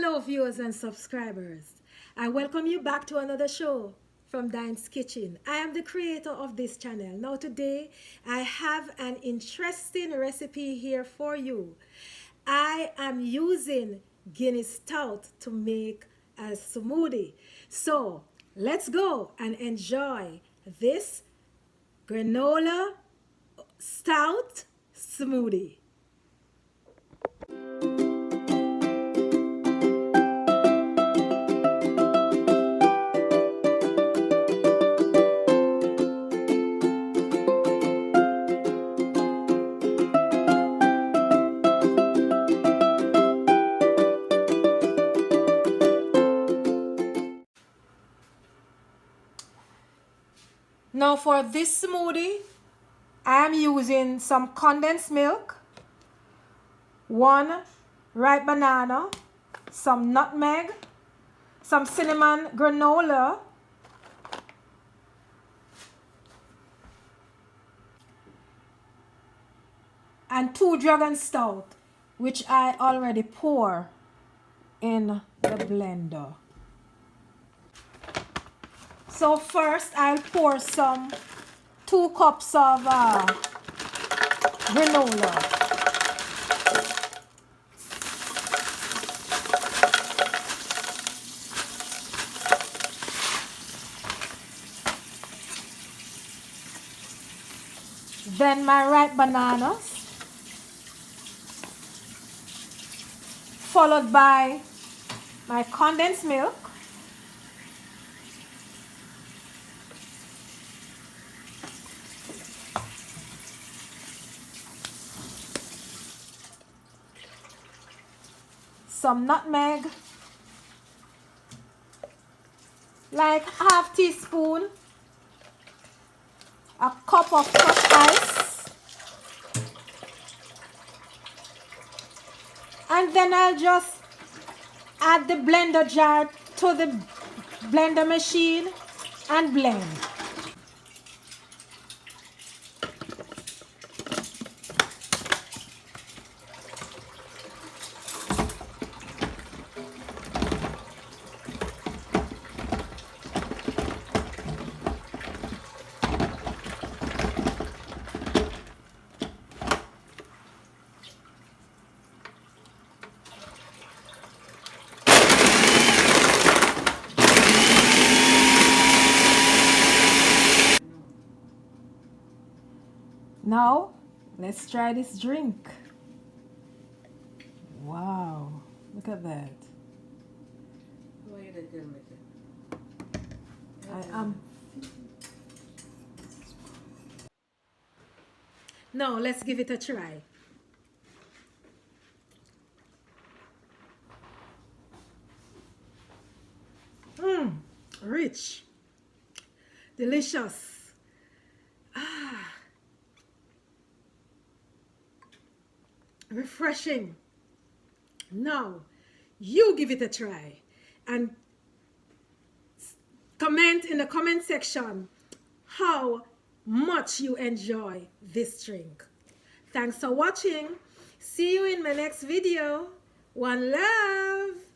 Hello viewers and subscribers. I welcome you back to another show from Dine's Kitchen. I am the creator of this channel. Now today I have an interesting recipe here for you. I am using Guinness Stout to make a smoothie. So let's go and enjoy this granola stout smoothie. Now for this smoothie, I am using some condensed milk, 1 ripe banana, some nutmeg, some cinnamon granola, and 2 dragon stout, which I already pour in the blender. So first I'll pour some 2 cups of granola. Then my ripe bananas, followed by my condensed milk, some nutmeg, like ½ teaspoon, a cup of crushed ice, and then I'll just add the blender jar to the blender machine and blend. Now, let's try this drink. Wow, look at that. Now, let's give it a try. Rich, delicious. Refreshing. Now you give it a try and comment in the comment section how much you enjoy this drink. Thanks for watching. See you in my next video. One love.